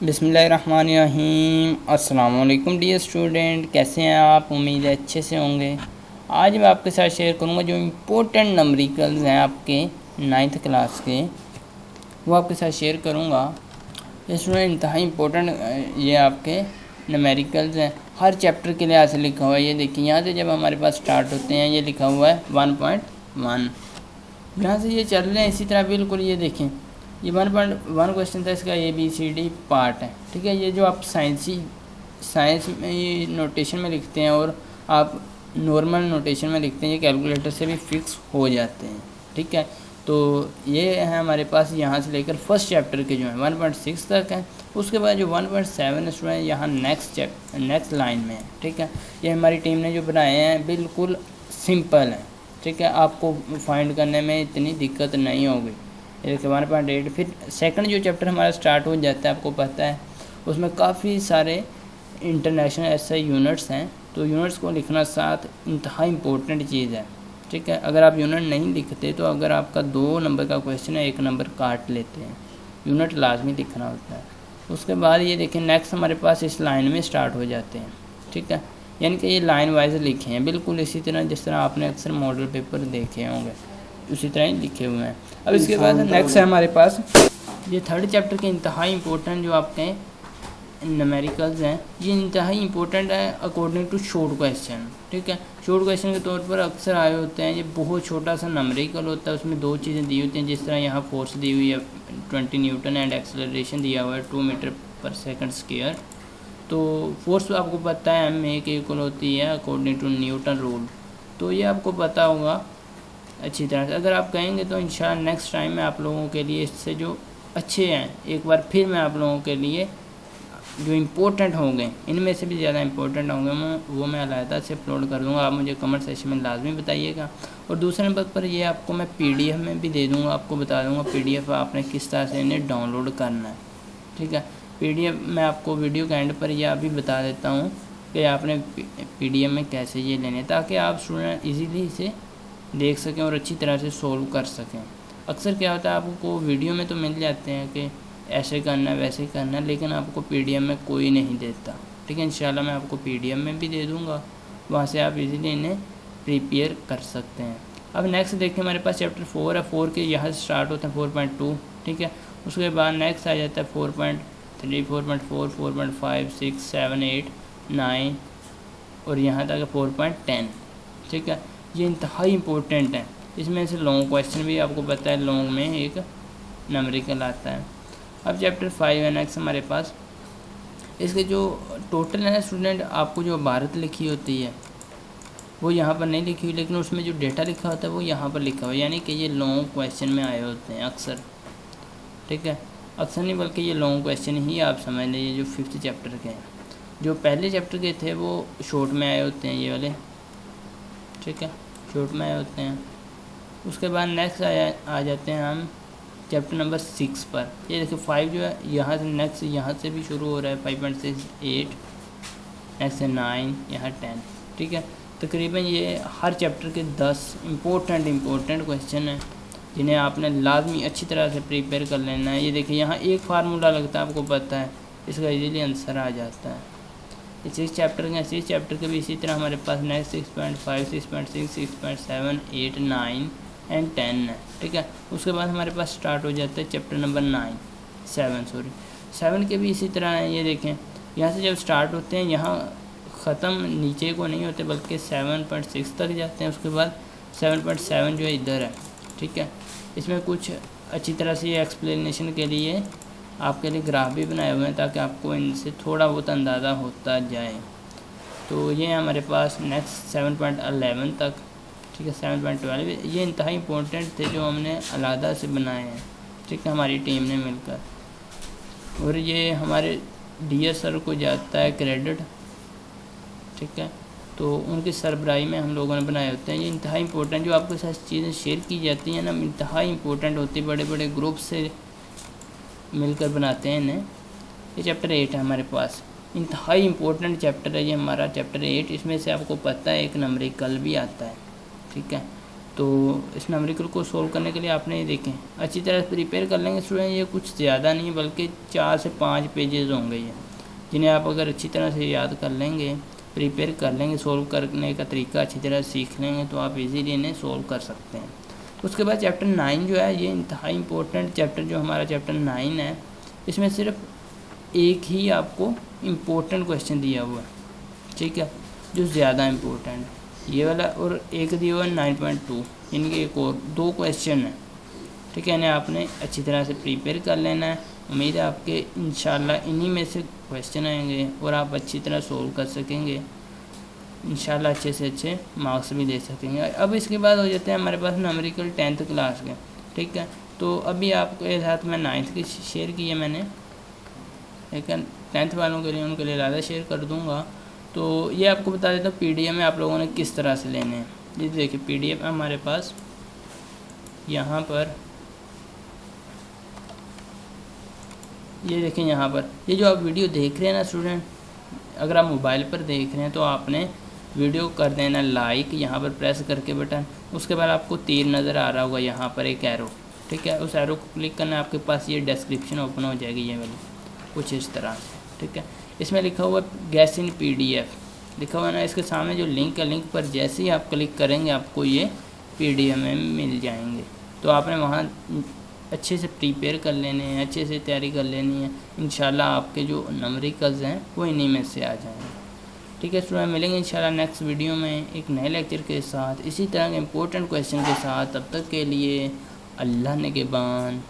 बिस्मिल्लाहिर्रहमानिर्रहीम। अस्सलाम वालेकुम डियर स्टूडेंट, कैसे हैं आप? उम्मीद है अच्छे से होंगे। आज मैं आपके साथ शेयर करूंगा जो इम्पोर्टेंट नंबरिकल्स हैं आपके 9th क्लास के, वो आपके साथ शेयर करूंगा। ये स्टूडेंट इंतहाई इम्पोर्टेंट ये आपके नंबरिकल्स हैं, हर चैप्टर के लिहाज से लिखा हुआ है। ये देखिए यहाँ से जब हमारे पास स्टार्ट होते हैं ये लिखा हुआ है 1.1, यहाँ से ये चल रहे हैं इसी तरह बिल्कुल। ये देखें ये 1.1 क्वेश्चन था, इसका ABCD पार्ट है, ठीक है। ये जो आप साइंस में ये नोटेशन में लिखते हैं और आप नॉर्मल नोटेशन में लिखते हैं, ये कैलकुलेटर से भी फिक्स हो जाते हैं, ठीक है। तो ये है हमारे पास यहाँ से लेकर फर्स्ट चैप्टर के जो है 1.6 तक है। उसके बाद जो 1.7 स्टूडेंट यहाँ नेक्स्ट लाइन में है, ठीक है। ये हमारी टीम ने जो बनाए हैं बिल्कुल सिंपल है, ठीक है। आपको फाइंड करने में इतनी दिक्कत नहीं होगी। 1.8 फिर सेकंड जो चैप्टर हमारा स्टार्ट हो जाता है, आपको पता है उसमें काफ़ी सारे इंटरनेशनल ऐसे यूनिट्स हैं, तो यूनिट्स को लिखना साथ इंतहा इम्पोर्टेंट चीज़ है, ठीक है। अगर आप यूनिट नहीं लिखते तो अगर आपका 2 नंबर का क्वेश्चन है 1 नंबर काट लेते हैं, यूनिट लाजमी लिखना होता है। उसके बाद ये देखें नेक्स्ट हमारे पास इस लाइन में स्टार्ट हो जाते हैं, ठीक है। यानी कि ये लाइन वाइज लिखे हैं बिल्कुल इसी तरह जिस तरह आपने अक्सर मॉडल पेपर देखे होंगे, उसी तरह ही लिखे हुए हैं। अब इसके बाद नेक्स्ट है हमारे पास ये थर्ड चैप्टर के इंतहाई इम्पोर्टेंट जो आपके न्यूमेरिकल्स हैं, ये इंतहाई इम्पोर्टेंट है अकॉर्डिंग टू शॉर्ट क्वेश्चन, ठीक है। शॉर्ट क्वेश्चन के तौर पर अक्सर आए होते हैं, ये बहुत छोटा सा न्यूमेरिकल होता है, उसमें 2 चीज़ें दी होती हैं, जिस तरह यहाँ फोर्स दी हुई है 20 न्यूटन एंड एक्सेलरेशन दिया हुआ है 2 मीटर पर सेकंड स्क्वायर। तो फोर्स आपको पता है m के इक्वल होती है अकॉर्डिंग टू न्यूटन रूल, तो ये आपको पता होगा अच्छी तरह से। अगर आप कहेंगे तो इंशाल्लाह नेक्स्ट टाइम मैं आप लोगों के लिए इससे जो अच्छे हैं एक बार फिर मैं आप लोगों के लिए जो इम्पोर्टेंट होंगे, इनमें से भी ज़्यादा इम्पोर्टेंट होंगे वो मैं अलहदा से अपलोड कर दूँगा। आप मुझे कमेंट सेक्शन में लाजमी बताइएगा। और दूसरे नंबर पर ये आपको मैं PDF में भी दे दूँगा, आपको बता दूँगा PDF आपने किस तरह से इन्हें डाउनलोड करना है, ठीक है। PDF मैं आपको वीडियो के एंड पर यह अभी बता देता हूँ कि आपने PDF में कैसे ये लेने, ताकि आप स्टूडेंट ईजीली इसे देख सकें और अच्छी तरह से सोल्व कर सकें। अक्सर क्या होता है आपको वीडियो में तो मिल जाते हैं कि ऐसे करना है वैसे करना है, लेकिन आपको PDF में कोई नहीं देता, ठीक है। इंशाल्लाह मैं आपको PDF में भी दे दूँगा, वहाँ से आप इजीली इन्हें प्रिपेयर कर सकते हैं। अब नेक्स्ट देखिए हमारे पास चैप्टर 4 है, 4 के यहाँ से स्टार्ट होते हैं 4.2, ठीक है। उसके बाद नेक्स्ट आ जाता है 4.3, 4.4, 4.5, 6, 7, 8, 9 और यहाँ तक 4.10, ठीक है। ये इंतहाई इम्पोर्टेंट है, इसमें से लॉन्ग क्वेश्चन भी आपको पता है, लॉन्ग में एक नंबरिकल आता है। अब चैप्टर 5 है नेक्स्ट हमारे पास, इसके जो टोटल है स्टूडेंट, आपको जो भारत लिखी होती है वो यहाँ पर नहीं लिखी हुई, लेकिन उसमें जो डेटा लिखा होता है वो यहाँ पर लिखा हुआ है, यानी कि ये लॉन्ग क्वेश्चन में आए होते हैं अक्सर, ठीक है। अक्सर नहीं बल्कि ये लॉन्ग क्वेश्चन ही आप समझ लीजिए जो 5th चैप्टर के हैं। जो पहले चैप्टर के थे वो शॉर्ट में आए होते हैं, ये वाले, ठीक है, शॉर्ट में आए होते हैं। उसके बाद नेक्स्ट आ जाते हैं हम चैप्टर नंबर 6 पर। ये देखिए 5 जो है यहाँ से नेक्स्ट यहाँ से भी शुरू हो रहा है 5.6, 8, नेक्स्ट है 9, यहाँ 10, ठीक है। तकरीबन ये हर चैप्टर के 10 इम्पोर्टेंट क्वेश्चन हैं जिन्हें आपने लाजमी अच्छी तरह से प्रिपेयर कर लेना है। ये देखिए यहाँ एक फार्मूला लगता है, आपको पता है, इसका इजीली आंसर आ जाता है। ये 6 चैप्टर के 6 चैप्टर के भी इसी तरह हमारे पास नेक्स्ट 6.5, 6.6, 6.7, 8, 9 एंड 10 है, ठीक है। उसके बाद हमारे पास स्टार्ट हो जाता है चैप्टर नंबर 7 के भी इसी तरह हैं। ये देखें यहाँ से जब स्टार्ट होते हैं यहाँ ख़त्म नीचे को नहीं होते बल्कि 7.6 तक जाते हैं। उसके बाद 7.7 जो है इधर है, ठीक है। इसमें कुछ अच्छी तरह से ये एक्सप्लेनेशन के लिए आपके लिए ग्राफ भी बनाए हुए हैं ताकि आपको इनसे थोड़ा बहुत अंदाज़ा होता जाए। तो ये हमारे पास नेक्स्ट 7.11 तक, ठीक है, 7.12 ये इंतहाई इम्पोर्टेंट थे जो हमने अलहदा से बनाए हैं, ठीक है, हमारी टीम ने मिलकर। और ये हमारे डियर सर को जाता है क्रेडिट, ठीक है, तो उनकी सरबराही में हम लोगों ने बनाए होते हैं। ये इंतहाई इम्पोर्टेंट जो आपके साथ चीज़ें शेयर की जाती हैं ना, इंतहाई इम्पोर्टेंट होती है, बड़े बड़े ग्रुप से मिलकर बनाते हैं इन्हें। ये चैप्टर 8 है हमारे पास, इंतहाई इम्पोर्टेंट चैप्टर है ये हमारा चैप्टर 8। इसमें से आपको पता है एक नंबरिकल भी आता है, ठीक है। तो इस न्यूमेरिकल को सोल्व करने के लिए आपने ये देखें अच्छी तरह से प्रिपेयर कर लेंगे स्टूडेंट। ये कुछ ज़्यादा नहीं है बल्कि 4 से 5 पेजेस होंगे ये, जिन्हें आप अगर अच्छी तरह से याद कर लेंगे, प्रिपेयर कर लेंगे, सोल्व करने का तरीका अच्छी तरह सीख लेंगे तो आप इजीली इन्हें सोल्व कर सकते हैं। उसके बाद चैप्टर 9 जो है ये इंतहाई इम्पोर्टेंट चैप्टर जो हमारा चैप्टर 9 है, इसमें सिर्फ एक ही आपको इम्पोर्टेंट क्वेश्चन दिया हुआ है, ठीक है, जो ज़्यादा इम्पोर्टेंट है ये वाला, और एक दिया हुआ है 9.2, इनके एक और 2 क्वेश्चन है, ठीक है। इन्हें आपने अच्छी तरह से प्रिपेयर कर लेना है। उम्मीद है आपके इंशाल्लाह इन्हीं में से क्वेश्चन आएंगे और आप अच्छी तरह सोल्व कर सकेंगे, इंशाल्लाह अच्छे से अच्छे मार्क्स भी दे सकेंगे। अब इसके बाद हो जाते हैं हमारे पास न्यूमेरिकल 10th क्लास के, ठीक है। तो अभी आपके साथ मैं 9th की शेयर की है मैंने, लेकिन 10th वालों के लिए उनके लिए ज़्यादा शेयर कर दूँगा। तो ये आपको बता देता हूँ PDF में आप लोगों ने किस तरह से लेने हैं। ये देखिए PDF हमारे पास यहाँ पर, ये देखें यहाँ पर, ये जो आप वीडियो देख रहे हैं ना स्टूडेंट, अगर आप मोबाइल पर देख रहे हैं तो आपने वीडियो कर देना लाइक, यहाँ पर प्रेस करके बटन, उसके बाद आपको तीर नज़र आ रहा होगा यहाँ पर एक एरो, ठीक है, उस एरो को क्लिक करना, आपके पास ये डिस्क्रिप्शन ओपन हो जाएगी ये वाली कुछ इस तरह से, ठीक है। इसमें लिखा हुआ गैस इन PDF लिखा हुआ है ना, इसके सामने जो लिंक है, लिंक पर जैसे ही आप क्लिक करेंगे आपको ये PDF में मिल जाएंगे। तो आपने वहाँ अच्छे से प्रिपेयर कर लेने हैं, अच्छे से तैयारी कर लेनी है, इंशाल्लाह आपके जो न्यूमेरिकल्स हैं वो इन्हीं में से आ जाएंगे, ठीक है स्टूडेंट। मिलेंगे इंशाल्लाह नेक्स्ट वीडियो में एक नए लेक्चर के साथ, इसी तरह के इम्पोर्टेंट क्वेश्चन के साथ। तब तक के लिए अल्लाह निगहबान।